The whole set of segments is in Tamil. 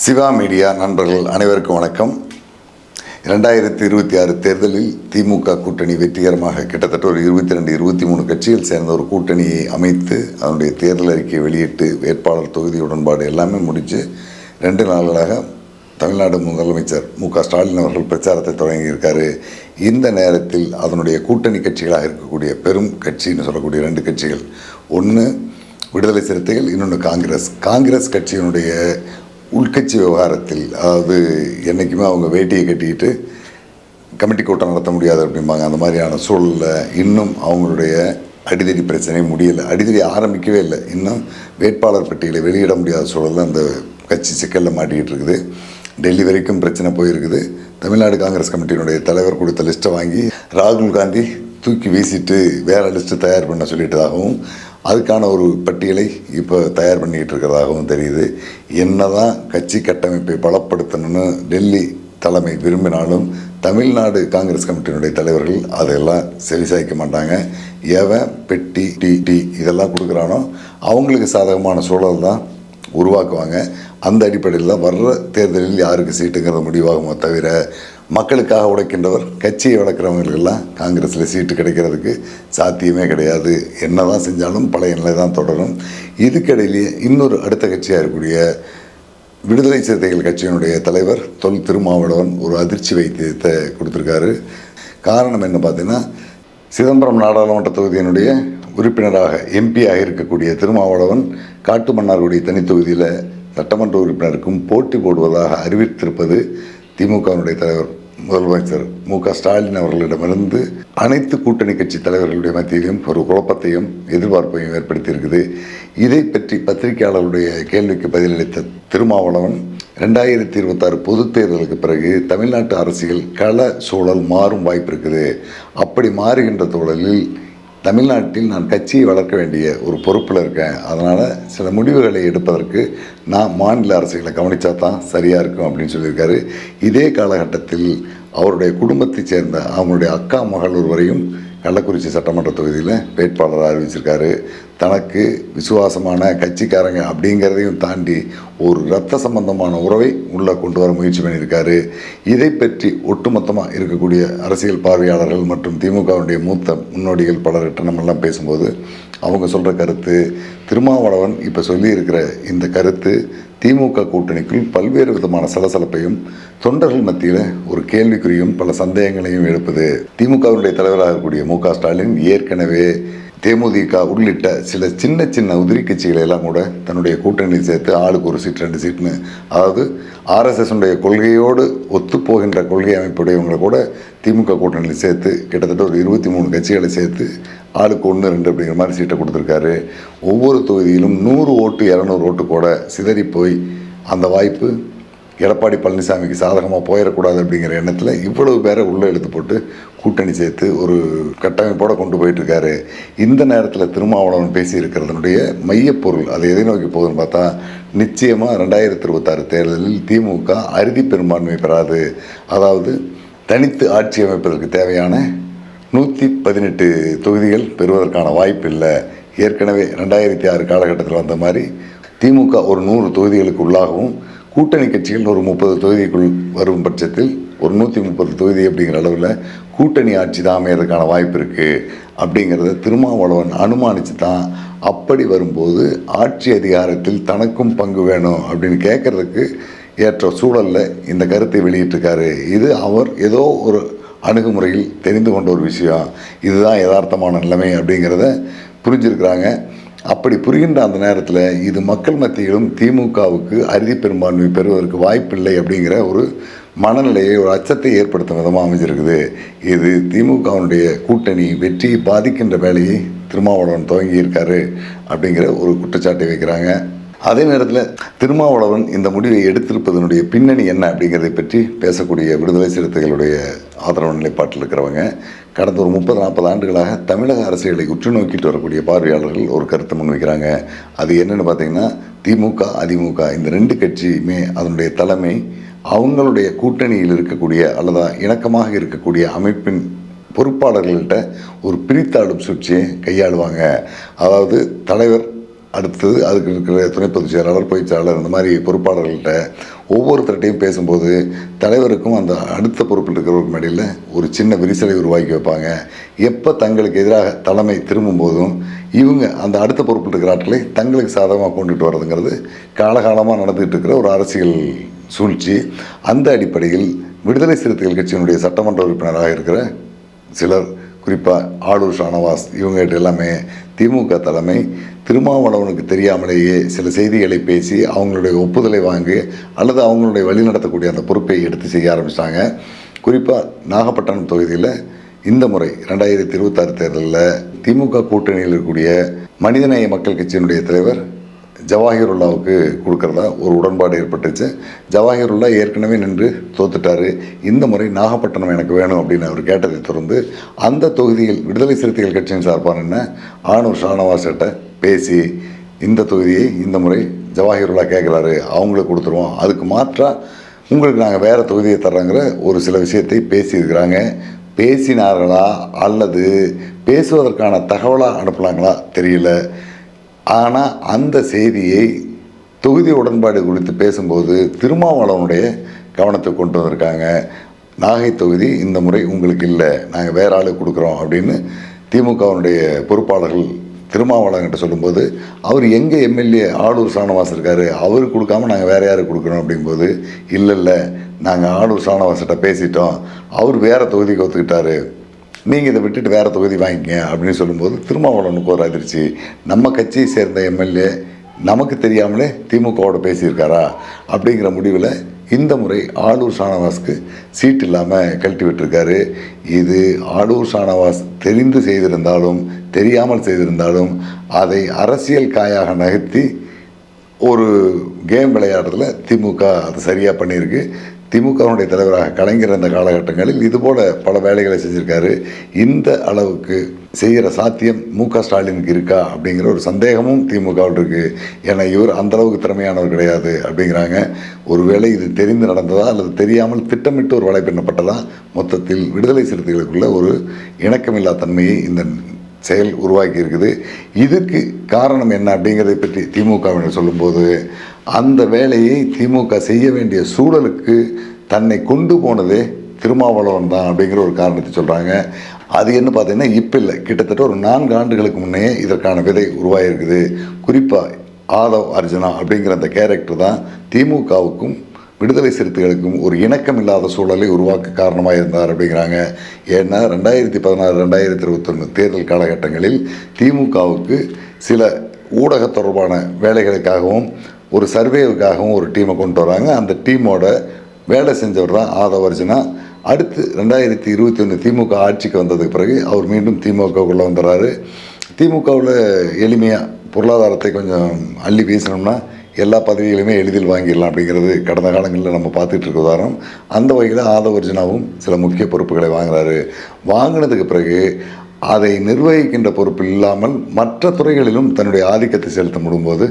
சிவா மீடியா நண்பர்கள் அனைவருக்கும் வணக்கம். 2026 தேர்தலில் திமுக கூட்டணி வெற்றிகரமாக கிட்டத்தட்ட ஒரு 22-23 கட்சிகள் சேர்ந்த ஒரு கூட்டணியை அமைத்து அதனுடைய தேர்தல் அறிக்கையை வெளியிட்டு வேட்பாளர் தொகுதி உடன்பாடு எல்லாமே முடித்து 2 நாள்களாக தமிழ்நாடு முதலமைச்சர் மு.க.ஸ்டாலின் அவர்கள் பிரச்சாரத்தை தொடங்கியிருக்காரு. இந்த நேரத்தில் அதனுடைய கூட்டணி கட்சிகளாக இருக்கக்கூடிய பெரும் கட்சின்னு சொல்லக்கூடிய 2 கட்சிகள், ஒன்று விடுதலை சிறுத்தைகள், இன்னொன்று காங்கிரஸ் கட்சியினுடைய உள்கட்சி விவகாரத்தில், அதாவது என்றைக்குமே அவங்க வேட்டியை கட்டிக்கிட்டு கமிட்டி கூட்டம் நடத்த முடியாது அப்படிம்பாங்க. அந்த மாதிரியான சூழலில் இன்னும் அவங்களுடைய அடிதடி பிரச்சனை முடியலை. அடிதடி ஆரம்பிக்கவே இல்லை. இன்னும் வேட்பாளர் பட்டியலை வெளியிட முடியாத சூழலில் அந்த கட்சி சிக்கலில் மாட்டிக்கிட்டு இருக்குது. டெல்லி வரைக்கும் பிரச்சனை போயிருக்குது. தமிழ்நாடு காங்கிரஸ் கமிட்டியினுடைய தலைவர் கொடுத்த லிஸ்ட்டை வாங்கி ராகுல் காந்தி தூக்கி வீசிட்டு வேறு லிஸ்ட்டு தயார் பண்ண சொல்லிட்டதாகவும், அதுக்கான ஒரு பட்டியலை இப்போ தயார் பண்ணிக்கிட்டு இருக்கிறதாகவும் தெரியுது. என்னதான் கட்சி கட்டமைப்பை பலப்படுத்தணும்னு டெல்லி தலைமை விரும்பினாலும் தமிழ்நாடு காங்கிரஸ் கமிட்டியினுடைய தலைவர்கள் அதெல்லாம் செவிசாய்க்க மாட்டாங்க. எவன் பெட்டி டி இதெல்லாம் கொடுக்குறானோ அவங்களுக்கு சாதகமான சூழல் தான் உருவாக்குவாங்க. அந்த அடிப்படையில் தான் வர்ற தேர்தலில் யாருக்கு சீட்டுங்கிறத முடிவாகுமோ தவிர, மக்களுக்காக உழைக்கின்றவர் கட்சியை வளர்க்குறவங்களுக்கெல்லாம் காங்கிரஸில் சீட்டு கிடைக்கிறதுக்கு சாத்தியமே கிடையாது. என்ன தான் செஞ்சாலும் பழைய நிலை தான் தொடரும். இதுக்கிடையிலேயே இன்னொரு அடுத்த கட்சியாக இருக்கக்கூடிய விடுதலை சிறுத்தைகள் கட்சியினுடைய தலைவர் தொல் திருமாவளவன் ஒரு அதிர்ச்சி வைத்தியத்தை கொடுத்துருக்காரு. காரணம் என்ன பார்த்தீங்கன்னா, சிதம்பரம் நாடாளுமன்ற தொகுதியினுடைய உறுப்பினராக எம்பியாக இருக்கக்கூடிய திருமாவளவன் காட்டுமன்னார்குடி தனித்தொகுதியில் சட்டமன்ற உறுப்பினருக்கும் போட்டி போடுவதாக அறிவித்திருப்பது திமுகவினுடைய தலைவர் முதலமைச்சர் மு.க.ஸ்டாலின் அவர்களிடமிருந்து அனைத்து கூட்டணி கட்சி தலைவர்களுடைய மத்தியிலும் ஒரு குழப்பத்தையும் எதிர்பார்ப்பையும் ஏற்படுத்தியிருக்குது. இதை பற்றி பத்திரிகையாளர்களுடைய கேள்விக்கு பதிலளித்த திருமாவளவன், 2026 பொதுத் தேர்தலுக்கு பிறகு தமிழ்நாட்டு அரசியல் கள சூழல் மாறும் வாய்ப்பு இருக்குது. அப்படி மாறுகின்ற சூழலில் தமிழ்நாட்டில் நான் கட்சியை வளர்க்க வேண்டிய ஒரு பொறுப்பில் இருக்கேன். அதனால் சில முடிவுகளை எடுப்பதற்கு நான் மாநில அரசுகளை கவனித்தா தான் சரியாக இருக்கும் அப்படின்னு சொல்லியிருக்காரு. இதே காலகட்டத்தில் அவருடைய குடும்பத்தைச் சேர்ந்த அவங்களுடைய அக்கா மகள் ஒருவரையும் கள்ளக்குறிச்சி சட்டமன்ற தொகுதியில் வேட்பாளராக அறிவிச்சிருக்காரு. தனக்கு விசுவாசமான கட்சிக்காரங்க அப்படிங்கிறதையும் தாண்டி ஒரு இரத்த சம்பந்தமான உறவை உள்ளே கொண்டு வர முயற்சி பண்ணியிருக்காரு. இதை பற்றி ஒட்டுமொத்தமாக இருக்கக்கூடிய அரசியல் பார்வையாளர்கள் மற்றும் திமுகவுடைய மூத்த முன்னோடிகள் பலர்கிட்ட நம்மெல்லாம் பேசும்போது அவங்க சொல்கிற கருத்து, திருமாவளவன் இப்போ சொல்லியிருக்கிற இந்த கருத்து திமுக கூட்டணிக்குள் பல்வேறு விதமான சலசலப்பையும் தொண்டர்கள் மத்தியில் ஒரு கேள்விக்குறியும் பல சந்தேகங்களையும் எழுப்புது. திமுகவினுடைய தலைவராக இருக்கக்கூடிய மு.க.ஸ்டாலின் ஏற்கனவே தேமுதிக உள்ளிட்ட சில சின்ன உதிரி கட்சிகளை எல்லாம் கூட தன்னுடைய கூட்டணியில் சேர்த்து ஆளுக்கு ஒரு சீட் 2 சீட்னு, அதாவது ஆர்எஸ்எஸ்னுடைய கொள்கையோடு ஒத்துப்போகின்ற கொள்கை அமைப்புடையவங்களை கூட திமுக கூட்டணியில் சேர்த்து கிட்டத்தட்ட ஒரு 23 கட்சிகளை சேர்த்து ஆளுக்கு 1-2 அப்படிங்கிற மாதிரி சீட்டை கொடுத்துருக்காரு. ஒவ்வொரு தொகுதியிலும் 100 ஓட்டு 200 ஓட்டு கூட சிதறி போய் அந்த வாய்ப்பு எடப்பாடி பழனிசாமிக்கு சாதகமாக போயிடக்கூடாது அப்படிங்கிற எண்ணத்தில் இவ்வளவு பேரை உள்ளே எடுத்து போட்டு கூட்டணி சேர்த்து ஒரு கட்டமைப்போடு கொண்டு போயிட்டுருக்காரு. இந்த நேரத்தில் திருமாவளவன் பேசியிருக்கிறதுனுடைய மையப்பொருள் அது எதை நோக்கி போகுதுன்னு பார்த்தா, நிச்சயமாக 2026 தேர்தலில் திமுக அறுதி பெரும்பான்மை பெறாது. அதாவது தனித்து ஆட்சி அமைப்பதற்கு தேவையான 118 தொகுதிகள் பெறுவதற்கான வாய்ப்பு இல்லை. ஏற்கனவே 2006 காலகட்டத்தில் வந்த மாதிரி திமுக ஒரு 100 தொகுதிகளுக்கு உள்ளாகவும், கூட்டணி கட்சிகள் ஒரு 30 தொகுதிக்குள் வரும் பட்சத்தில் ஒரு 130 தொகுதி அப்படிங்கிற அளவில் கூட்டணி ஆட்சி தான் அமையறதுக்கான வாய்ப்பு இருக்குது அப்படிங்கிறத திருமாவளவன் அனுமானித்து தான் அப்படி வரும்போது ஆட்சி அதிகாரத்தில் தனக்கும் பங்கு வேணும் அப்படின்னு கேட்குறதுக்கு ஏற்ற சூழலில் இந்த கருத்தை வெளியிட்டிருக்காரு. இது அவர் ஏதோ ஒரு அணுகுமுறையில் தெரிந்து கொண்ட ஒரு விஷயம், இதுதான் யதார்த்தமான நிலைமை அப்படிங்கிறத புரிஞ்சிருக்கிறாங்க. அப்படி புரிகின்ற அந்த நேரத்தில் இது மக்கள் மத்தியிலும் திமுகவுக்கு அறுதி பெரும்பான்மை பெறுவதற்கு வாய்ப்பில்லை அப்படிங்கிற ஒரு மனநிலையை, ஒரு அச்சத்தை ஏற்படுத்தும் விதமாக அமைஞ்சிருக்குது. இது திமுகவினுடைய கூட்டணி வெற்றியை பாதிக்கின்ற வேலையை திருமாவளவன் துவங்கியிருக்காரு அப்படிங்கிற ஒரு குற்றச்சாட்டை வைக்கிறாங்க. அதே நேரத்தில் திருமாவளவன் இந்த முடிவை எடுத்திருப்பதனுடைய பின்னணி என்ன அப்படிங்கிறதை பற்றி பேசக்கூடிய விடுதலை சிறுத்தைகளுடைய ஆதரவு நிலைப்பாட்டில் இருக்கிறவங்க கடந்த ஒரு 30-40 ஆண்டுகளாக தமிழக அரசியலை உற்று நோக்கிட்டு வரக்கூடிய பார்வையாளர்கள் ஒரு கருத்தை முன்வைக்கிறாங்க. அது என்னென்னு பார்த்தீங்கன்னா, திமுக அதிமுக இந்த 2 கட்சியுமே அதனுடைய தலைமை அவங்களுடைய கூட்டணியில் இருக்கக்கூடிய அல்லது இணக்கமாக இருக்கக்கூடிய அமைப்பின் பொறுப்பாளர்கள்ட்ட ஒரு பிரித்தாளும் சூழ்ச்சியை கையாளுவாங்க. அதாவது தலைவர் அடுத்தது அதுக்கு இருக்கிற துணை பொதுச் செயலாளர், பொதுச் செயலாளர், இந்த மாதிரி பொறுப்பாளர்கள்ட்ட ஒவ்வொருத்தர்கிட்டையும் பேசும்போது தலைவருக்கும் அந்த அடுத்த பொறுப்பில் இருக்கிறவருக்கு இடையில் ஒரு சின்ன விரிசலை உருவாக்கி வைப்பாங்க. எப்போ தங்களுக்கு எதிராக தலைமை திரும்பும் போதும் இவங்க அந்த அடுத்த பொறுப்பில் இருக்கிற ஆட்களை தங்களுக்கு சாதகமாக கொண்டுட்டு வர்றதுங்கிறது காலகாலமாக நடந்துகிட்டு இருக்கிற ஒரு அரசியல் சூழ்ச்சி. அந்த அடிப்படையில் விடுதலை சிறுத்தைகள் கட்சியினுடைய சட்டமன்ற உறுப்பினராக இருக்கிற சிலர், குறிப்பாக ஆளூர் ஷானவாஸ், இவங்ககிட்ட எல்லாமே திமுக தலைமை திருமாவளவனுக்கு தெரியாமலேயே சில செய்திகளை பேசி அவங்களுடைய ஒப்புதலை வாங்கி அல்லது அவங்களுடைய வழி நடத்தக்கூடிய அந்த பொறுப்பை எடுத்து செய்ய ஆரம்பிச்சிட்டாங்க. குறிப்பாக நாகப்பட்டினம் தொகுதியில் இந்த முறை 2026 தேர்தலில் திமுக கூட்டணியில் இருக்கக்கூடிய மனிதநேய மக்கள் கட்சியினுடைய தலைவர் ஜவாஹிருல்லாவுக்கு கொடுக்கறதா ஒரு உடன்பாடு ஏற்பட்டுச்சு. ஜவாஹிருல்லா ஏற்கனவே நின்று தோத்துட்டார். இந்த முறை நாகப்பட்டினம் எனக்கு வேணும் அப்படின்னு அவர் கேட்டதை தொடர்ந்து அந்த தொகுதியில் விடுதலை சிறுத்தைகள் கட்சியின் சார்பான என்ன ஆனூர் ஷானவாஸ்கிட்ட பேசி இந்த தொகுதியை இந்த முறை ஜவாஹிருல்லா கேட்குறாரு, அவங்களுக்கு கொடுத்துருவோம், அதுக்கு மாற்றாக உங்களுக்கு நாங்கள் வேறு தொகுதியை தர்றோங்கிற ஒரு சில விஷயத்தை பேசியிருக்கிறாங்க. பேசினார்களா அல்லது பேசுவதற்கான தகவலாக அனுப்பலாங்களா தெரியல. ஆனால் அந்த செய்தியை தொகுதி உடன்பாடு குறித்து பேசும்போது திருமாவளவனுடைய கவனத்தை கொண்டு வந்திருக்காங்க. நாகை தொகுதி இந்த முறை உங்களுக்கு இல்லை, நாங்கள் வேறு ஆளுக்கு கொடுக்குறோம் அப்படின்னு திமுகவினுடைய பொறுப்பாளர்கள் திருமாவளவன்கிட்ட சொல்லும்போது, அவர் எங்கள் எம்எல்ஏ ஆளூர் ஷானவாஸ் இருக்கார், அவருக்கு கொடுக்காம நாங்கள் வேறு யாருக்கு கொடுக்குறோம் அப்படிங்கும்போது, இல்லை நாங்கள் ஆளூர் ஷானவாஸ்கிட்ட பேசிட்டோம், அவர் வேறு தொகுதிக்கு ஒத்துக்கிட்டாரு, நீங்கள் இதை விட்டுட்டு வேறு தொகுதி வாங்கிக்கங்க அப்படின்னு சொல்லும்போது திருமாவளவனுக்கு ஒரு அதிர்ச்சி. நம்ம கட்சியை சேர்ந்த எம்எல்ஏ நமக்கு தெரியாமலே திமுகவோட பேசியிருக்காரா அப்படிங்கிற முடிவில் இந்த முறை ஆளூர் ஷானவாஸ்க்கு சீட் இல்லாமல் கழட்டி விட்டுருக்காரு. இது ஆளூர் ஷானவாஸ் தெரிந்து செய்திருந்தாலும் தெரியாமல் செய்திருந்தாலும் அதை அரசியல் காயாக நகர்த்தி ஒரு கேம் விளையாடுறதுல திமுக அது சரியாக பண்ணியிருக்கு. திமுகவினுடைய தலைவராக கலைஞர் அந்த காலகட்டங்களில் இதுபோல் பல வேலைகளை செஞ்சுருக்காரு. இந்த அளவுக்கு செய்கிற சாத்தியம் ஸ்டாலினுக்கு இருக்கா அப்படிங்கிற ஒரு சந்தேகமும் திமுகவில் இருக்குது. ஏன்னா இவர் அந்தளவுக்கு திறமையானவர் கிடையாது அப்படிங்கிறாங்க. ஒருவேளை இது தெரிந்து நடந்ததா அல்லது தெரியாமல் திட்டமிட்டு ஒரு வலை பின்னப்பட்டதா, மொத்தத்தில் விடுதலை சிறுத்தைகளுக்குள்ள ஒரு இணக்கமில்லா தன்மையை இந்த செயல் உருவாக்கி இருக்குது. இதுக்கு காரணம் என்ன அப்படிங்கிறதை பற்றி திமுகவினர் சொல்லும்போது, அந்த வேலையை திமுக செய்ய வேண்டிய சூழலுக்கு தன்னை கொண்டு போனதே திருமாவளவன் தான் அப்படிங்கிற ஒரு காரணத்தை சொல்கிறாங்க. அது என்ன பார்த்தீங்கன்னா இப்போ இல்லை, கிட்டத்தட்ட ஒரு 4 ஆண்டுகளுக்கு முன்னே இதற்கான விதை உருவாகிருக்குது. குறிப்பாக ஆதவ் அர்ஜுனா அப்படிங்கிற அந்த கேரக்டர் தான் திமுகவுக்கும் விடுதலை சிறுத்தைகளுக்கும் ஒரு இணக்கம் இல்லாத சூழலை உருவாக்க காரணமாக இருந்தார் அப்படிங்கிறாங்க. ஏன்னா 2016 2021 தேர்தல் காலகட்டங்களில் திமுகவுக்கு சில ஊடக தொடர்பான வேலைகளுக்காகவும் ஒரு சர்வேவுக்காகவும் ஒரு டீமை கொண்டு வராங்க. அந்த டீமோட வேலை செஞ்சவர் தான் ஆதவ் அர்ஜுனா. அடுத்து 2021 திமுக ஆட்சிக்கு வந்ததுக்கு பிறகு அவர் மீண்டும் திமுகவுக்குள்ளே வந்துடுறாரு. திமுகவில் எளிமையாக பொருளாதாரத்தை கொஞ்சம் அள்ளி வீசணும்னா எல்லா பதவிகளையுமே எளிதில் வாங்கிடலாம் அப்படிங்கிறது கடந்த காலங்களில் நம்ம பார்த்துட்டு இருக்க உதாரணம். அந்த வகையில் ஆதவ் அர்ஜுனாவும் சில முக்கிய பொறுப்புகளை வாங்குறாரு. வாங்கினதுக்கு பிறகு அதை நிர்வகிக்கின்ற பொறுப்பு இல்லாமல் மற்ற துறைகளிலும் தன்னுடைய ஆதிக்கத்தை செலுத்த முடியும்போது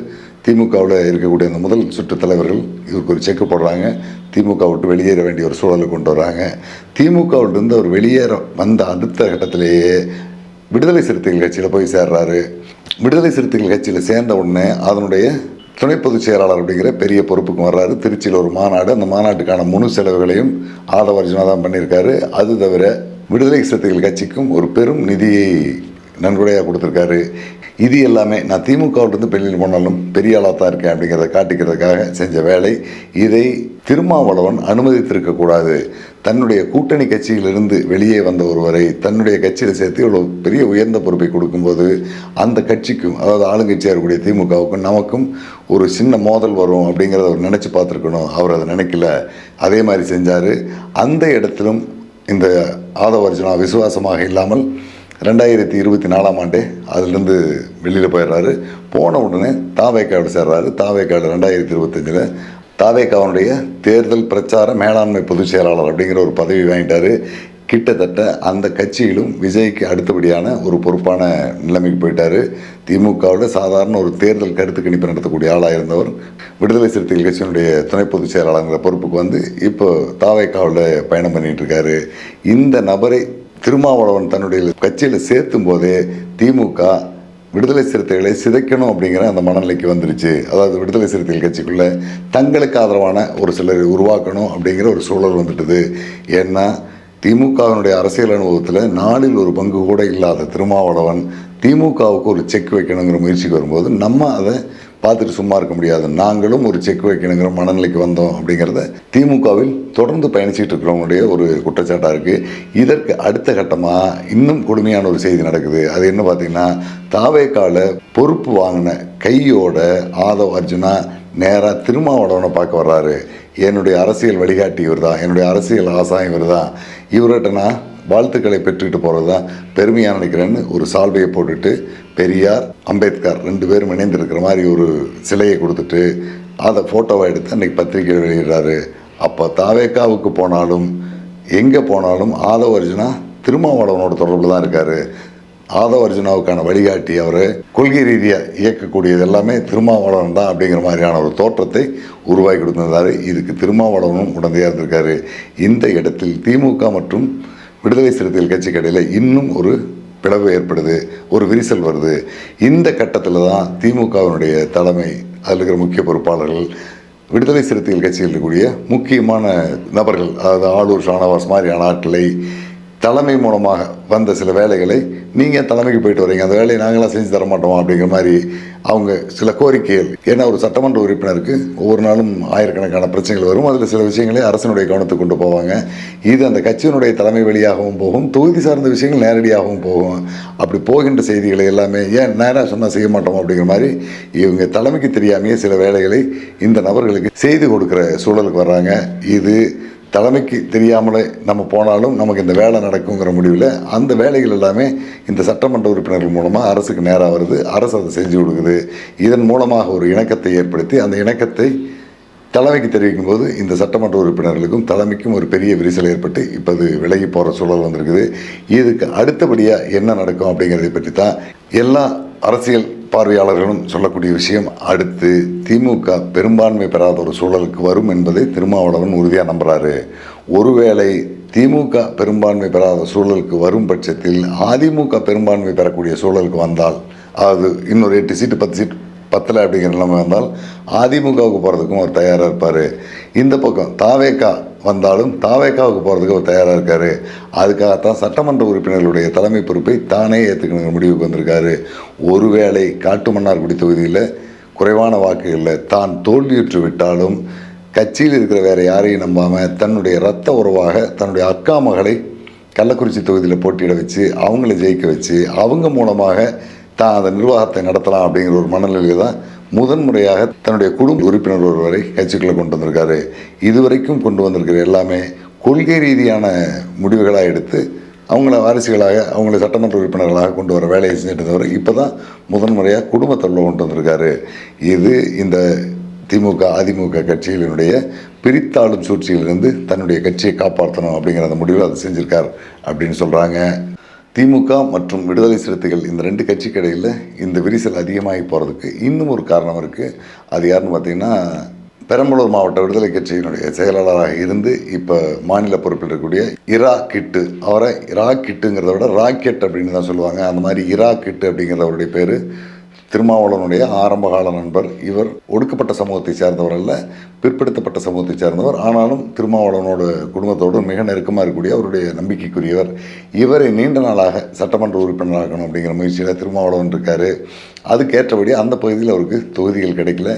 திமுகவில் இருக்கக்கூடிய அந்த முதல் சுற்று தலைவர்கள் இவருக்கு ஒரு செக்கு போடுறாங்க. திமுக விட்டு வெளியேற வேண்டிய ஒரு சூழலை கொண்டு வராங்க. திமுகவிலிருந்து அவர் வெளியேற வந்த அடுத்த கட்டத்திலேயே விடுதலை சிறுத்தைகள் கட்சியில் போய் சேர்றாரு. விடுதலை சிறுத்தைகள் கட்சியில் சேர்ந்த உடனே அதனுடைய துணை பொதுச் செயலாளர் அப்படிங்கிற பெரிய பொறுப்புக்கு வர்றாரு. திருச்சியில் ஒரு மாநாடு, அந்த மாநாட்டுக்கான முழு செலவுகளையும் ஆதவ் அர்ஜுனா தான் பண்ணியிருக்காரு. அது தவிர விடுதலை சிறுத்தைகள் கட்சிக்கும் ஒரு பெரும் நிதியை நன்கொடையாக கொடுத்துருக்காரு. இது எல்லாமே நான் திமுகவிலிருந்து வெளியில் போனாலும் பெரிய ஆளாக தான் இருக்கேன் அப்படிங்கிறத காட்டிக்கிறதுக்காக செஞ்ச வேலை. இதை திருமாவளவன் அனுமதித்திருக்கக்கூடாது. தன்னுடைய கூட்டணி கட்சியிலிருந்து வெளியே வந்த ஒருவரை தன்னுடைய கட்சியில் சேர்த்து இவ்வளோ பெரிய உயர்ந்த பொறுப்பை கொடுக்கும்போது அந்த கட்சிக்கும், அதாவது ஆளுங்கட்சியாக இருக்கக்கூடிய திமுகவுக்கும் நமக்கும் ஒரு சின்ன மோதல் வரும் அப்படிங்கிறத அவர் நினச்சி பார்த்துருக்கணும். அவர் அதை நினைக்கல, அதே மாதிரி செஞ்சார். அந்த இடத்திலும் இந்த ஆதவ் அர்ஜுனா விசுவாசமாக இல்லாமல் 2024 ஆண்டே அதிலிருந்து வெளியில் போயிடுறாரு. போன உடனே தாவேக்காவோடு சேர்றாரு. தாவேக்காடு 2025 தாவேக்காவுடைய தேர்தல் பிரச்சார மேலாண்மை பொதுச் செயலாளர் அப்படிங்கிற ஒரு பதவி வாங்கிட்டார். கிட்டத்தட்ட அந்த கட்சியிலும் விஜய்க்கு அடுத்தபடியான ஒரு பொறுப்பான நிலைமைக்கு போயிட்டார். திமுகவில் சாதாரண ஒரு தேர்தல் கருத்து கணிப்பு நடத்தக்கூடிய ஆளாக இருந்தவர் விடுதலை சிறுத்தைகள் கட்சியினுடைய துணை பொதுச் செயலாளர்ங்கிற பொறுப்புக்கு வந்து இப்போ தாவேக்காவில் பயணம் பண்ணிகிட்டு இருக்காரு. இந்த நபரை திருமாவளவன் தன்னுடைய கட்சியில் சேர்த்தும் போதே திமுக விடுதலை சிறுத்தைகளை சிதைக்கணும் அப்படிங்கிற அந்த மனநிலைக்கு வந்துருச்சு. அதாவது விடுதலை சிறுத்தைகள் கட்சிக்குள்ளே தங்களுக்கு ஆதரவான ஒரு சிலரை உருவாக்கணும் அப்படிங்கிற ஒரு சூழல் வந்துட்டுது. ஏன்னா திமுகவினுடைய அரசியல் அனுபவத்தில் 4ல் ஒரு பங்கு கூட இல்லாத திருமாவளவன் திமுகவுக்கு ஒரு செக் வைக்கணுங்கிற முயற்சிக்கு வரும்போது நம்ம அதை பார்த்துட்டு சும்மா இருக்க முடியாது. நாங்களும் ஒரு செக் வைக்கணுங்கிற மனநிலைக்கு வந்தோம் அப்படிங்கிறத திமுகவில் தொடர்ந்து பயணிச்சுட்டு இருக்கிறவங்களுடைய ஒரு குற்றச்சாட்டாக இருக்குது. இதற்கு அடுத்த கட்டமாக இன்னும் கொடுமையான ஒரு செய்தி நடக்குது. அது என்ன பார்த்தீங்கன்னா, தாவேக்கால பொறுப்பு வாங்கின கையோட ஆதவ் அர்ஜுனா நேராக திருமாவளவனை பார்க்க வர்றாரு. என்னுடைய அரசியல் வழிகாட்டி இவர் தான், என்னுடைய அரசியல் ஆசாயம் இவர் தான், இவர்கிட்ட நான் வாழ்த்துக்களை பெற்றுக்கிட்டு போகிறது தான் பெருமையாக நினைக்கிறேன்னு ஒரு சால்வையை போட்டுட்டு பெரியார் அம்பேத்கர் 2 பேரும் இணைந்திருக்கிற மாதிரி ஒரு சிலையை கொடுத்துட்டு அதை ஃபோட்டோவை எடுத்து அன்றைக்கி பத்திரிகையில் வெளியிடுறாரு. அப்போ தாவேக்காவுக்கு போனாலும் எங்கே போனாலும் ஆதவ அர்ஜுனா திருமாவளவனோட தொடர்பில் தான் இருக்கார். ஆதவ அர்ஜுனாவுக்கான வழிகாட்டி அவர் கொள்கை ரீதியாக இயக்கக்கூடியது எல்லாமே திருமாவளவன் தான் அப்படிங்கிற மாதிரியான ஒரு தோற்றத்தை உருவாக்கி கொடுத்திருந்தார். இதுக்கு திருமாவளவனும் உடந்தையாக இருந்திருக்காரு. இந்த இடத்தில் திமுக மற்றும் விடுதலை சிறுத்தைகள் கட்சிக்கு இடையில் இன்னும் ஒரு பிளவு ஏற்படுது, ஒரு விரிசல் வருது. இந்த கட்டத்தில் தான் திமுகவினுடைய தலைமை, அதில் இருக்கிற முக்கிய பொறுப்பாளர்கள், விடுதலை சிறுத்தைகள் கட்சியில் இருக்கக்கூடிய முக்கியமான நபர்கள், அதாவது ஆளூர் ஷானவாஸ் மாதிரியான ஆட்களை தலைமை மூலமாக வந்த சில வேலைகளை நீங்கள் தலைமைக்கு போயிட்டு வரீங்க, அந்த வேலையை நாங்களாம் செஞ்சு தர மாட்டோம் அப்படிங்கிற மாதிரி அவங்க சில கோரிக்கைகள். ஏன்னா ஒரு சட்டமன்ற உறுப்பினருக்கு ஒவ்வொரு நாளும் ஆயிரக்கணக்கான பிரச்சனைகள் வரும். அதில் சில விஷயங்களை அரசனுடைய கவனத்துக்கு கொண்டு போவாங்க. இது அந்த கட்சியினுடைய தலைமை வழியாகவும் போகும், தொகுதி சார்ந்த விஷயங்கள் நேரடியாகவும் போகும். அப்படி போகின்ற செய்திகளை எல்லாமே ஏன் நேராக சொன்னால் செய்ய மாட்டோம் அப்படிங்கிற மாதிரி இவங்க தலைமைக்கு தெரியாமையே சில வேலைகளை இந்த நபர்களுக்கு செய்து கொடுக்குற சூழலுக்கு வர்றாங்க. இது தலைமைக்கு தெரியாமலே நம்ம போனாலும் நமக்கு இந்த வேலை நடக்குங்கிற முடிவில் அந்த வேலைகள் எல்லாமே இந்த சட்டமன்ற உறுப்பினர்கள் மூலமாக அரசுக்கு நேராக வருது. அரசு அதை செஞ்சு கொடுக்குது. இதன் மூலமாக ஒரு இணக்கத்தை ஏற்படுத்தி அந்த இணக்கத்தை தலைமைக்கு தெரிவிக்கும் போது இந்த சட்டமன்ற உறுப்பினர்களுக்கும் தலைமைக்கும் ஒரு பெரிய விரிசல் ஏற்பட்டு இப்போ அது விலகி போகிற சூழல் வந்திருக்குது. இதுக்கு அடுத்தபடியாக என்ன நடக்கும் அப்படிங்கிறதை பற்றி தான் எல்லா அரசியல் பார்வையாளர்களும் சொல்லக்கூடிய விஷயம். அடுத்து திமுக பெரும்பான்மை பெறாத ஒரு சூழலுக்கு வரும் என்பதை திருமாவளவன் உறுதியாக நம்புகிறாரு. ஒருவேளை திமுக பெரும்பான்மை பெறாத சூழலுக்கு வரும் பட்சத்தில் அதிமுக பெரும்பான்மை பெறக்கூடிய சூழலுக்கு வந்தால், அதாவது இன்னொரு 8 சீட்டு 10 சீட் பத்தலை அப்படிங்கிற நிலைமை வந்தால் அதிமுகவுக்கு போகிறதுக்கும் அவர் தயாராக இருப்பார். இந்த பக்கம் தாவேக்கா வந்தாலும் தாவேக்காவுக்கு போகிறதுக்கு அவர் தயாராக இருக்கார். அதுக்காகத்தான் சட்டமன்ற உறுப்பினர்களுடைய தலைமை பொறுப்பை தானே ஏற்றுக்கணுங்கிற முடிவுக்கு வந்திருக்காரு. ஒருவேளை காட்டுமன்னார்குடி தொகுதியில் குறைவான வாக்குகளில் தான் தோல்வியுற்று விட்டாலும் கட்சியில் இருக்கிற வேறு யாரையும் நம்பாமல் தன்னுடைய இரத்த உறவாக தன்னுடைய அக்கா மகளை கள்ளக்குறிச்சி தொகுதியில் போட்டியிட வச்சு அவங்கள ஜெயிக்க வச்சு அவங்க மூலமாக தான் அந்த நிர்வாகத்தை நடத்தலாம் அப்படிங்கிற ஒரு மனநிலையில் தான் முதன்முறையாக தன்னுடைய குடும்ப உறுப்பினர் ஒருவரை கட்சிக்குள்ளே கொண்டு வந்திருக்காரு. இதுவரைக்கும் கொண்டு வந்திருக்கிற எல்லாமே கொள்கை ரீதியான முடிவுகளாக எடுத்து அவங்கள வாரிசுகளாக அவங்கள சட்டமன்ற உறுப்பினர்களாக கொண்டு வர வேலையை செஞ்சுட்டு தவிர இப்போ தான் முதன்முறையாக குடும்பத்தில் கொண்டு வந்திருக்காரு. இது இந்த திமுக அதிமுக கட்சிகளினுடைய பிரித்தாளும் சூழ்ச்சியிலிருந்து தன்னுடைய கட்சியை காப்பாற்றணும் அப்படிங்கிற அந்த முடிவில் அதை செஞ்சுருக்கார் அப்படின்னு சொல்கிறாங்க. திமுக மற்றும் விடுதலை சிறுத்தைகள் இந்த 2 கட்சிக்கு இடையில் இந்த விரிசல் அதிகமாகி போகிறதுக்கு இன்னும் ஒரு காரணம் இருக்குது. அது யாருன்னு பார்த்தீங்கன்னா, பெரம்பலூர் மாவட்ட விடுதலை கட்சியினுடைய செயலாளராக இருந்து இப்போ மாநில பொறுப்பில் இருக்கக்கூடிய இரா கிட்டு, அவரை இரா கிட்டுங்கிறத விட ராக்கெட் அப்படின்னு தான் சொல்லுவாங்க. அந்த மாதிரி இரா கிட்டு அப்படிங்கிறவருடைய பேர் திருமாவளவனுடைய ஆரம்பகால நண்பர். இவர் ஒடுக்கப்பட்ட சமூகத்தை சேர்ந்தவர் அல்ல, பிற்படுத்தப்பட்ட சமூகத்தை சேர்ந்தவர். ஆனாலும் திருமாவளவனோட குடும்பத்தோடு மிக நெருக்கமாக இருக்கக்கூடிய அவருடைய நம்பிக்கைக்குரியவர். இவரை நீண்ட நாளாக சட்டமன்ற உறுப்பினராகணும் அப்படிங்கிற முயற்சியில் திருமாவளவன் இருக்கார். அதுக்கேற்றபடி அந்த பகுதியில் அவருக்கு தொகுதிகள் கிடைக்கல.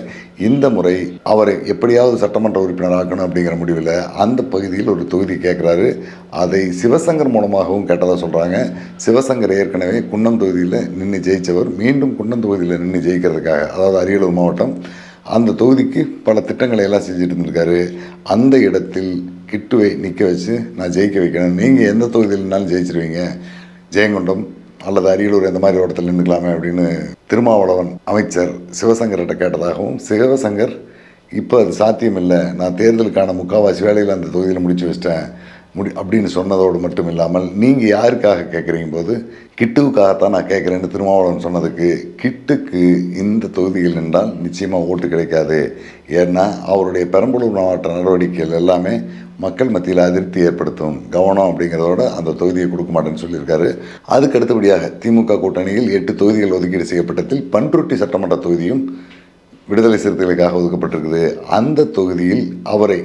இந்த முறை அவரை எப்படியாவது சட்டமன்ற உறுப்பினர் ஆக்கணும் அப்படிங்கிற முடிவில் அந்த பகுதியில் ஒரு தொகுதி கேட்குறாரு. அதை சிவசங்கர் மூலமாகவும் கேட்டதாக சொல்கிறாங்க. சிவசங்கர் ஏற்கனவே குன்னம் தொகுதியில் நின்று ஜெயித்தவர். மீண்டும் குன்னம் தொகுதியில் நின்று ஜெயிக்கிறதுக்காக, அதாவது அரியலூர் மாவட்டம், அந்த தொகுதிக்கு பல திட்டங்களை எல்லாம் செஞ்சுட்டு இருந்திருக்காரு. அந்த இடத்தில் கிட்டுவை நிற்க வச்சு நான் ஜெயிக்க வைக்கணும், நீங்கள் எந்த தொகுதியில் இருந்தாலும் ஜெயிச்சிருவீங்க, ஜெயங்கொண்டம் அல்லது அரியலூர் இந்த மாதிரி இடத்துல நின்றுக்கலாமே அப்படின்னு திருமாவளவன் அமைச்சர் சிவசங்கர்கிட்ட கேட்டதாகவும், சிவசங்கர் இப்போ அது சாத்தியமில்லை, நான் தேர்தலுக்கான முக்கால்வாசி வேலையில் அந்த தொகுதியில் முடிச்சு வச்சிட்டேன், அப்படின்னு சொன்னதோடு மட்டும் இல்லாமல், நீங்கள் யாருக்காக கேட்குறீங்க போது, கிட்டுவுக்காகத்தான் நான் கேட்குறேன்னு திருமாவளவன் சொன்னதுக்கு, கிட்டுக்கு இந்த தொகுதியில் நின்றால் நிச்சயமாக ஓட்டு கிடைக்காது. ஏன்னா அவருடைய பெரம்பலூர் மாவட்ட நடவடிக்கைகள் எல்லாமே மக்கள் மத்தியில் அதிருப்தி ஏற்படுத்தும், கவனம் அப்படிங்கிறதோட அந்த தொகுதியை கொடுக்க மாட்டேன்னு சொல்லியிருக்காரு. அதுக்கு அடுத்தபடியாக திமுக கூட்டணியில் 8 தொகுதிகள் ஒதுக்கீடு செய்யப்பட்டதில் பண்ருட்டி சட்டமன்ற தொகுதியும் விடுதலை சிறுத்தைகளுக்காக ஒதுக்கப்பட்டிருக்குது. அந்த தொகுதியில் அவரை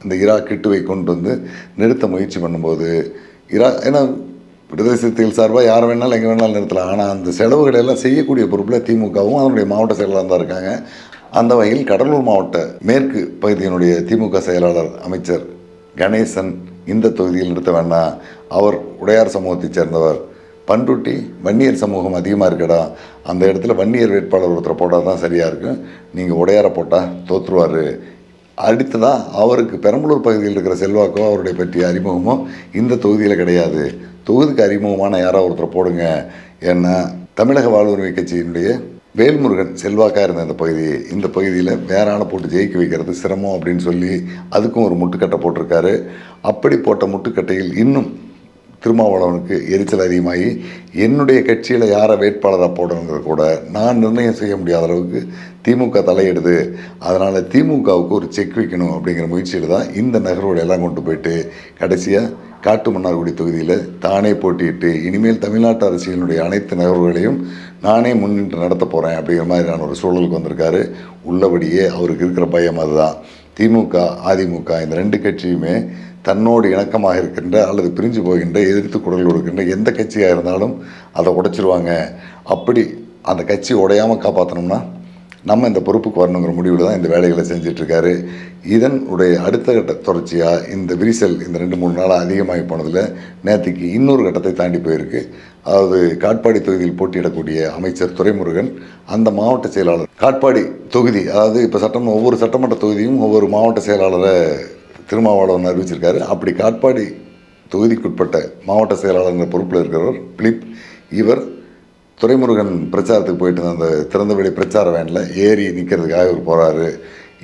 இந்த இரா கிட்டுவை கொண்டு வந்து நிறுத்த முயற்சி பண்ணும்போது, ஏன்னா விடுதலை சிறுத்தைகள் சார்பாக யாரை வேணாலும் எங்கே வேணாலும் நிறுத்தலாம். ஆனால் அந்த செலவுகளை எல்லாம் செய்யக்கூடிய பொறுப்பில் திமுகவும் அதனுடைய மாவட்ட செயலாளர் தான் இருக்காங்க. அந்த வகையில் கடலூர் மாவட்ட மேற்கு பகுதியினுடைய திமுக செயலாளர் அமைச்சர் கணேசன் இந்த தொகுதியில் நிறுத்த வேண்டாம், அவர் உடையார் சமூகத்தைச் சேர்ந்தவர், பண்ருட்டி வன்னியர் சமூகம் அதிகமாக இருக்கடா, அந்த இடத்துல வன்னியர் வேட்பாளர் ஒருத்தரை போட்டால் தான் சரியாக இருக்கும், நீங்கள் உடையாரை போட்டால் தோற்றுருவார். அடுத்ததான் அவருக்கு பெரம்பலூர் பகுதியில் இருக்கிற செல்வாக்கோ அவருடைய பற்றிய அறிமுகமோ இந்த தொகுதியில் கிடையாது, தொகுதிக்கு அறிமுகமான யாராவது ஒருத்தரை போடுங்க. ஏன்னா தமிழக வாழ்வுரிமை கட்சியினுடைய வேல்முருகன் செல்வாக்காக இருந்த இந்த பகுதியில் வேற ஆளை போட்டு ஜெயிக்க வைக்கிறது சிரமம் அப்படின்னு சொல்லி அதுக்கும் ஒரு முட்டுக்கட்டை போட்டிருக்காரு. அப்படி போட்ட முட்டுக்கட்டையில் இன்னும் திருமாவளவனுக்கு எரிச்சல் அதிகமாகி, என்னுடைய கட்சியில் யாரை வேட்பாளராக போடணுங்கிறது கூட நான் நிர்ணயம் செய்ய முடியாத அளவுக்கு திமுக தலையிடுது, அதனால் திமுகவுக்கு ஒரு செக் வைக்கணும் அப்படிங்கிற முயற்சியில் தான் இந்த நகர்வோடு எல்லாம் கொண்டு போயிட்டு கடைசியாக காட்டுமன்னார்குடி தொகுதியில் தானே போட்டியிட்டு இனிமேல் தமிழ்நாட்டு அரசியலினுடைய அனைத்து நகர்வுகளையும் நானே முன்னின்று நடத்த போகிறேன் அப்படிங்கிற மாதிரியான ஒரு சூழலுக்கு வந்திருக்காரு. உள்ளபடியே அவருக்கு இருக்கிற பயம் அதுதான். திமுக அதிமுக இந்த 2 கட்சியுமே தன்னோடு இணக்கமாக இருக்கின்ற அல்லது பிரிஞ்சு போகின்ற எதிர்த்து குரல் கொடுக்கின்ற எந்த கட்சியாக இருந்தாலும் அதை உடைச்சிருவாங்க. அப்படி அந்த கட்சி உடையாமல் காப்பாற்றணும்னா நம்ம இந்த பொறுப்புக்கு வரணுங்கிற முடிவில் தான் இந்த வேலைகளை செஞ்சிட்ருக்காரு. இதனுடைய அடுத்த கட்ட தொடர்ச்சியாக இந்த விரிசல் இந்த 2-3 நாளாக அதிகமாகி போனதில் நேற்றுக்கு இன்னொரு கட்டத்தை தாண்டி போயிருக்கு. அதாவது காட்பாடி தொகுதியில் போட்டியிடக்கூடிய அமைச்சர் துரைமுருகன் அந்த மாவட்ட செயலாளர் காட்பாடி தொகுதி, அதாவது இப்போ ஒவ்வொரு சட்டமன்ற தொகுதியும் ஒவ்வொரு மாவட்ட செயலாளரை திருமாவளவன் அறிவிச்சிருக்காரு. அப்படி காட்பாடி தொகுதிக்குட்பட்ட மாவட்ட செயலாளர் பொறுப்பில் இருக்கிறவர் பிலிப், இவர் துரைமுருகன் பிரச்சாரத்துக்கு போயிட்டு அந்த திறந்தவெளி பிரச்சார வேனில் ஏறி நிற்கிறதுக்காக இவர் போகிறாரு.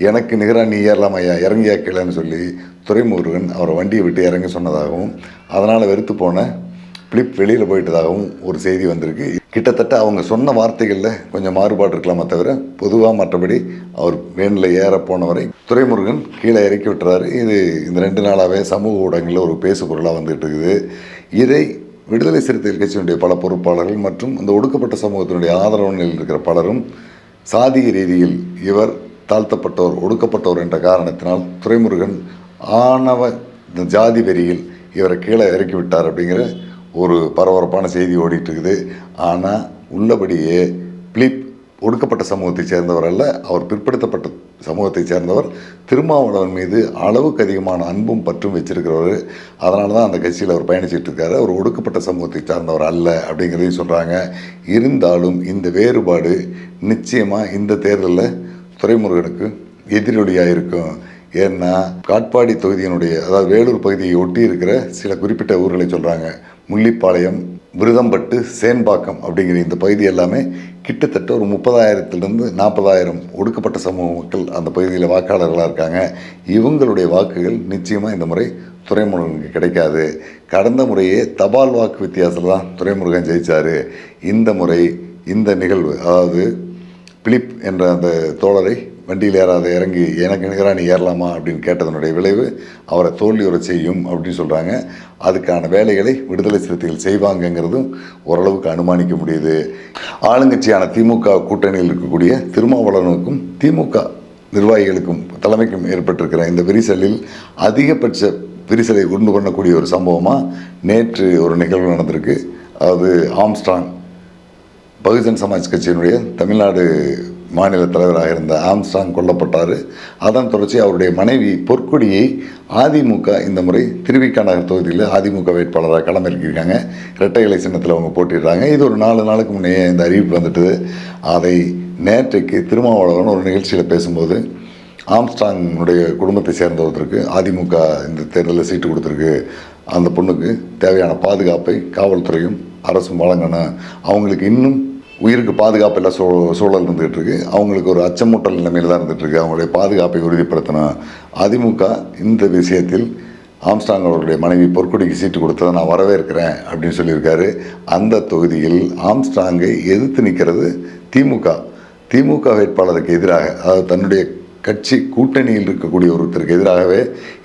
எனக்கு நிகராக நீ ஏறலாம் ஐயா, இறங்கியா கீழேன்னு சொல்லி துரைமுருகன் அவரை வண்டியை விட்டு இறங்க சொன்னதாகவும் அதனால் வெறுத்து போன பிலிப் வெளியில் போயிட்டதாகவும் ஒரு செய்தி வந்திருக்கு. கிட்டத்தட்ட அவங்க சொன்ன வார்த்தைகளில் கொஞ்சம் மாறுபாடு இருக்கலாமே தவிர பொதுவாக மற்றபடி அவர் வேனில் ஏற போனவரை துரைமுருகன் கீழே இறக்கி விட்டுறாரு. இது இந்த 2 நாளாகவே சமூக ஊடகங்களில் ஒரு பேசு பொருளாக வந்துட்டு இருக்குது. இதை விடுதலை சிறுத்தைகள் கட்சியினுடைய பல பொறுப்பாளர்கள் மற்றும் இந்த ஒடுக்கப்பட்ட சமூகத்தினுடைய ஆதரவு நிலையில் இருக்கிற பலரும் சாதிய ரீதியில் இவர் தாழ்த்தப்பட்டவர் ஒடுக்கப்பட்டவர் என்ற காரணத்தினால் துரைமுருகன் ஆணவ ஜாதி வெறியில் இவரை கீழே இறக்கி விட்டார் அப்படிங்கிற ஒரு பரபரப்பான செய்தி ஓடிட்டு இருக்குது. ஆனால் உள்ளபடியே பிலிப் ஒடுக்கப்பட்ட சமூகத்தை சேர்ந்தவர் அல்ல, அவர் பிற்படுத்தப்பட்ட சமூகத்தை சேர்ந்தவர். திருமாவளவன் மீது அளவுக்கு அதிகமான அன்பும் பற்றும் வச்சிருக்கிறவர். அதனால தான் அந்த கட்சியில் அவர் பயணிச்சிட்டு இருக்காரு. அவர் ஒடுக்கப்பட்ட சமூகத்தை சார்ந்தவர் அல்ல அப்படிங்கிறதையும் சொல்கிறாங்க. இருந்தாலும் இந்த வேறுபாடு நிச்சயமாக இந்த தேர்தலில் துரைமுருகனுக்கு எதிரொலியாக இருக்கும். ஏன்னா காட்பாடி தொகுதியினுடைய, அதாவது வேலூர் பகுதியை ஒட்டி இருக்கிற சில குறிப்பிட்ட ஊர்களை சொல்கிறாங்க, முள்ளிப்பாளையம், விருதம்பட்டு, சேன்பாக்கம் அப்படிங்கிற இந்த பகுதி எல்லாமே கிட்டத்தட்ட ஒரு 30,000 40,000 ஒடுக்கப்பட்ட சமூக மக்கள் அந்த பகுதியில் வாக்காளர்களாக இருக்காங்க. இவங்களுடைய வாக்குகள் நிச்சயமாக இந்த முறை துரைமுருகனுக்கு கிடைக்காது. கடந்த முறையே தபால் வாக்கு வித்தியாசத்தில் தான் துரைமுருகன் ஜெயித்தார். இந்த முறை இந்த நிகழ்வு, அதாவது பிலிப் என்ற அந்த தோழரை வண்டியில் ஏறாத இறங்கி எனக்கு நிகராக நீ ஏறலாமா அப்படின்னு கேட்டதனுடைய விளைவு அவரை தோல்வியுற செய்யும் அப்படின்னு சொல்கிறாங்க. அதுக்கான வேலைகளை விடுதலை சிறுத்தைகள் செய்வாங்கங்கிறதும் ஓரளவுக்கு அனுமானிக்க முடியுது. ஆளுங்கட்சியான திமுக கூட்டணியில் இருக்கக்கூடிய திருமாவளவனுக்கும் திமுக நிர்வாகிகளுக்கும் தலைமைக்கும் ஏற்பட்டிருக்கிற இந்த விரிசலில் அதிகபட்ச விரிசலை உண்டு பண்ணக்கூடிய ஒரு சம்பவமாக நேற்று ஒரு நிகழ்வு நடந்திருக்கு. அதாவது ஆம்ஸ்ட்ராங், பகுஜன் சமாஜ் கட்சியினுடைய தமிழ்நாடு மாநில தலைவராக இருந்த ஆம்ஸ்ட்ராங் கொல்லப்பட்டார். அதன் தொடர்ச்சி அவருடைய மனைவி பொற்கொடியை அதிமுக இந்த முறை திருவிக நகர் தொகுதியில் அதிமுக வேட்பாளராக களமிறக்கியிருக்காங்க. இரட்டை இலை சின்னத்தில் அவங்க போட்டிடுறாங்க. இது ஒரு 4 நாளுக்கு முன்னே இந்த அறிவிப்பு வந்துட்டு, அதை நேற்றைக்கு திருமாவளவன் ஒரு நிகழ்ச்சியில் பேசும்போது ஆம்ஸ்ட்ராங்குடைய குடும்பத்தை சேர்ந்த ஒருத்தருக்கு அதிமுக இந்த தேர்தலில் சீட்டு கொடுத்துருக்கு, அந்த பொண்ணுக்கு தேவையான பாதுகாப்பை காவல்துறையும் அரசும் வழங்கணும், அவங்களுக்கு இன்னும் உயிருக்கு பாதுகாப்பு எல்லாம் சூழல் இருந்துகிட்டு இருக்கு, அவங்களுக்கு ஒரு அச்சமூட்டல் நிலைமையில் தான் இருந்துகிட்ருக்கு, அவங்களுடைய பாதுகாப்பை உறுதிப்படுத்தணும். அதிமுக இந்த விஷயத்தில் ஆம்ஸ்ட்ராங் அவர்களுடைய மனைவி பொற்கொடிக்கு சீட்டு கொடுத்ததை நான் வரவேற்கிறேன் அப்படின்னு சொல்லியிருக்காரு. அந்த தொகுதியில் ஆம்ஸ்ட்ராங்கை எதிர்த்து நிற்கிறது திமுக வேட்பாளருக்கு எதிராக, அதாவது தன்னுடைய கட்சி கூட்டணியில் இருக்கக்கூடிய ஒருத்தருக்கு எதிராகவே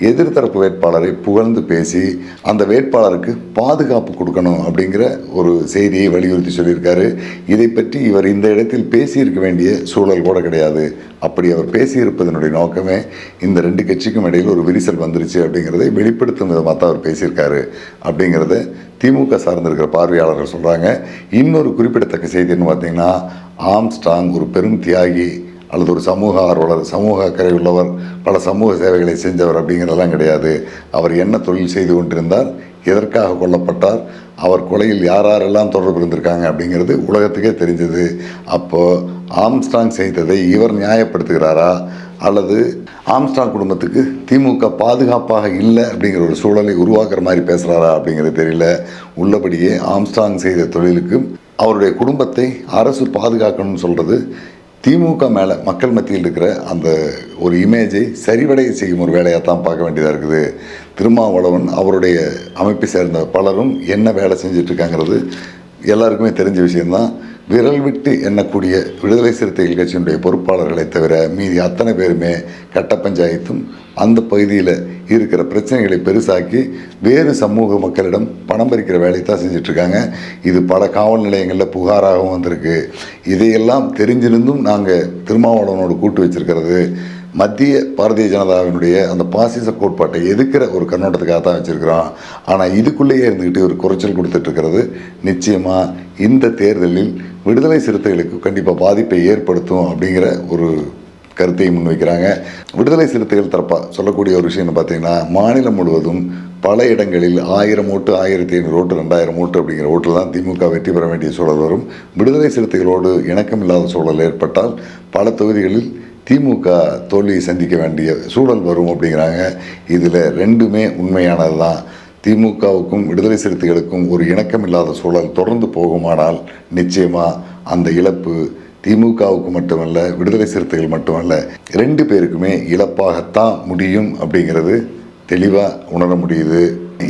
எதிர்த்தரப்பு வேட்பாளரை புகழ்ந்து பேசி அந்த வேட்பாளருக்கு பாதுகாப்பு கொடுக்கணும் அப்படிங்கிற ஒரு செய்தியை வலியுறுத்தி சொல்லியிருக்காரு. இதை பற்றி இவர் இந்த இடத்தில் பேசியிருக்க வேண்டிய சூழல் கூட கிடையாது. அப்படி அவர் பேசியிருப்பதனுடைய நோக்கமே இந்த ரெண்டு கட்சிக்கும் இடையில் ஒரு விரிசல் வந்துருச்சு அப்படிங்கிறதை வெளிப்படுத்தும் விதமாக தான் அவர் பேசியிருக்காரு அப்படிங்கிறத திமுக சார்ந்திருக்கிற பார்வையாளர்கள் சொல்கிறாங்க. இன்னொரு குறிப்பிடத்தக்க செய்தி என்ன பார்த்தீங்கன்னா, ஆம்ஸ்ட்ராங் ஒரு பெரும் தியாகி அல்லது ஒரு சமூக ஆர்வலர், சமூக அக்கறை உள்ளவர், பல சமூக சேவைகளை செஞ்சவர் அப்படிங்கிறதெல்லாம் கிடையாது. அவர் என்ன தொழில் செய்து கொண்டிருந்தார், எதற்காக கொல்லப்பட்டார், அவர் கொலையில் யாரெல்லாம் தொடர்பு இருந்திருக்காங்க அப்படிங்கிறது உலகத்துக்கே தெரிஞ்சது. அப்போது ஆம்ஸ்ட்ராங் செய்ததை இவர் நியாயப்படுத்துகிறாரா அல்லது ஆம்ஸ்ட்ராங் குடும்பத்துக்கு திமுக பாதுகாப்பாக இல்லை அப்படிங்கிற ஒரு சூழலை உருவாக்குற மாதிரி பேசுகிறாரா அப்படிங்கிறது தெரியல. உள்ளபடியே ஆம்ஸ்ட்ராங் செய்த தொழிலுக்கு அவருடைய குடும்பத்தை அரசு பாதுகாக்கணும்னு சொல்கிறது திமுக மேலே மக்கள் மத்தியில் இருக்கிற அந்த ஒரு இமேஜை சரிவடைய செய்யும் ஒரு வேலையாக தான் பார்க்க வேண்டியதாக இருக்குது. திருமாவளவன் அவருடைய அமைப்பை சேர்ந்த பலரும் என்ன வேலை செஞ்சிட்ருக்காங்கிறது எல்லாருக்குமே தெரிஞ்ச விஷயந்தான். விரல் விட்டு எண்ணக்கூடிய விடுதலை சிறுத்தைகள் கட்சியினுடைய பொறுப்பாளர்களை தவிர மீதி அத்தனை பேருமே கட்ட பஞ்சாயத்தும் அந்த பகுதியில் இருக்கிற பிரச்சனைகளை பெருசாக்கி வேறு சமூக மக்களிடம் பணம் பறிக்கிற வேலையை தான் செஞ்சிட்ருக்காங்க. இது பல காவல் நிலையங்களில் புகாராகவும் வந்திருக்கு. இதையெல்லாம் தெரிஞ்சிருந்தும் நாங்கள் திருமாவளவனோடு கூட்டு வச்சிருக்கிறது மத்திய பாரதிய ஜனதாவினுடைய அந்த பாசிச கோட்பாட்டை எதிர்க்கிற ஒரு கண்ணோட்டத்துக்காக தான் வச்சுருக்கிறோம். ஆனால் இதுக்குள்ளேயே இருந்துக்கிட்டு ஒரு குறைச்சல் கொடுத்துட்ருக்கிறது நிச்சயமாக இந்த தேர்தலில் விடுதலை சிறுத்தைகளுக்கு கண்டிப்பாக பாதிப்பை ஏற்படுத்தும் அப்படிங்கிற ஒரு கருத்தை முன்வைக்கிறாங்க. விடுதலை சிறுத்தைகள் தரப்பாக சொல்லக்கூடிய ஒரு விஷயம்னு பார்த்தீங்கன்னா, மாநிலம் முழுவதும் பல இடங்களில் 1000 ஓட்டு, 1500 ஓட்டு, 2000 ஓட்டு அப்படிங்கிற ஓட்டில் தான் திமுக வெற்றி பெற வேண்டிய சூழல் வரும். விடுதலை சிறுத்தைகளோடு இணக்கமில்லாத சூழல் ஏற்பட்டால் பல தொகுதிகளில் திமுக தோல்வியை சந்திக்க வேண்டிய சூழல் வரும் அப்படிங்கிறாங்க. இதில் ரெண்டுமே உண்மையானது தான். திமுகவுக்கும் விடுதலை சிறுத்தைகளுக்கும் ஒரு இணக்கமில்லாத சூழல் தொடர்ந்து போகுமானால் நிச்சயமாக அந்த இழப்பு திமுகவுக்கு மட்டுமல்ல, விடுதலை சிறுத்தைகள் மட்டுமல்ல, ரெண்டு பேருக்குமே இழப்பாகத்தான் முடியும் அப்படிங்கிறது தெளிவாக உணர முடியுது.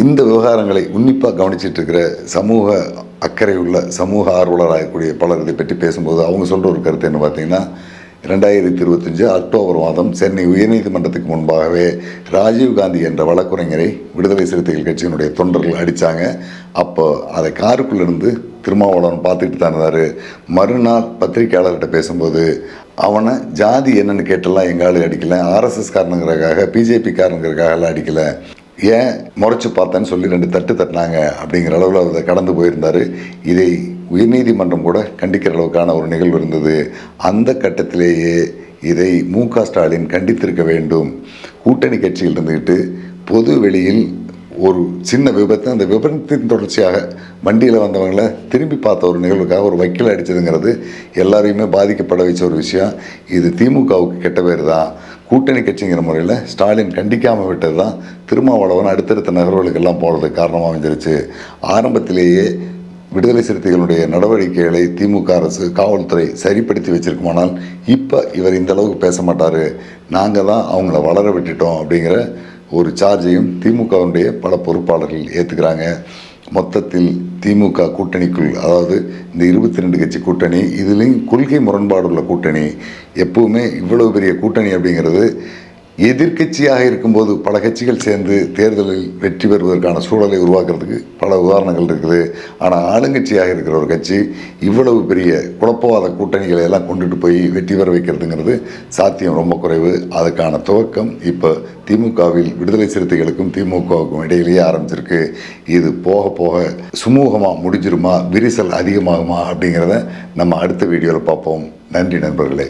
இந்த விவகாரங்களை உன்னிப்பாக கவனிச்சிட்டு இருக்கிற சமூக அக்கறை உள்ள சமூக ஆர்வலராகக்கூடிய பலர் இதை பற்றி பேசும்போது அவங்க சொல்கிற ஒரு கருத்து என்ன பார்த்தீங்கன்னா, 2025 அக்டோபர் மாதம் சென்னை உயர்நீதிமன்றத்துக்கு முன்பாகவே ராஜீவ்காந்தி என்ற வழக்குரைஞரை விடுதலை சிறுத்தைகள் கட்சியினுடைய தொண்டர்கள் அடித்தாங்க. அப்போ அதை காருக்குள்ளேருந்து திருமாவளவன் பார்த்துக்கிட்டு தான் இருந்தார். மறுநாள் பத்திரிகையாளர்கிட்ட பேசும்போது அவனை ஜாதி என்னன்னு கேட்டெல்லாம் எங்கள் ஆளு அடிக்கலை, ஆர்எஸ்எஸ் காரணங்கிறதுக்காக பிஜேபி காரணங்கிறதுக்காகலாம் அடிக்கலை, ஏன் முறைச்சி பார்த்தேன்னு சொல்லி 2 தட்டு தட்டினாங்க அப்படிங்கிற அளவில் அதை கடந்து போயிருந்தார். இதை உயர்நீதிமன்றம் கூட கண்டிக்கிற அளவுக்கான ஒரு நிகழ்வு இருந்தது. அந்த கட்டத்திலேயே இதை மு.க. ஸ்டாலின் கண்டித்திருக்க வேண்டும். கூட்டணி கட்சியில் இருந்துக்கிட்டு பொது வெளியில் ஒரு சின்ன விபத்து, அந்த விபத்தின் தொடர்ச்சியாக வண்டியில் வந்தவங்களை திரும்பி பார்த்த ஒரு நிகழ்வுக்காக ஒரு வக்கீல் அடித்ததுங்கிறது எல்லாரையுமே பாதிக்கப்பட வச்ச ஒரு விஷயம். இது திமுகவுக்கு கெட்ட பேர் தான். கூட்டணி கட்சிங்கிற முறையில் ஸ்டாலின் கண்டிக்காமல் விட்டது தான் திருமாவளவன் அடுத்தடுத்த நகர்வுகளுக்கெல்லாம் போகிறதுக்கு காரணமாக அமைஞ்சிருச்சு. ஆரம்பத்திலேயே விடுதலை சிறுத்தைகளுடைய நடவடிக்கைகளை திமுக அரசு, காவல்துறை சரிப்படுத்தி வச்சிருக்குமானால் இப்போ இவர் இந்த அளவுக்கு பேச மாட்டார், நாங்கள் தான் அவங்கள வளர விட்டுட்டோம் அப்படிங்கிற ஒரு சார்ஜையும் திமுகவுடைய பல பொறுப்பாளர்கள் ஏற்றுக்கிறாங்க. மொத்தத்தில் திமுக கூட்டணிக்குள், அதாவது இந்த 22 கட்சி கூட்டணி, இதுலேயும் கொள்கை முரண்பாடுள்ள கூட்டணி. எப்பவுமே இவ்வளவு பெரிய கூட்டணி அப்படிங்கிறது எதிர்க்கட்சியாக இருக்கும்போது பல கட்சிகள் சேர்ந்து தேர்தலில் வெற்றி பெறுவதற்கான சூழலை உருவாக்குறதுக்கு பல உதாரணங்கள் இருக்குது. ஆனால் ஆளுங்கட்சியாக இருக்கிற ஒரு கட்சி இவ்வளவு பெரிய குழப்பவாத கூட்டணிகளை எல்லாம் கொண்டுட்டு போய் வெற்றி பெற வைக்கிறதுங்கிறது சாத்தியம் ரொம்ப குறைவு. அதுக்கான துவக்கம் இப்போ திமுகவில் விடுதலை சிறுத்தைகளுக்கும் திமுகவுக்கும் இடையிலேயே ஆரம்பிச்சிருக்கு. இது போக போக சுமூகமாக முடிஞ்சிருமா, விரிசல் அதிகமாகுமா அப்படிங்கிறத நம்ம அடுத்த வீடியோவில் பார்ப்போம். நன்றி நண்பர்களே.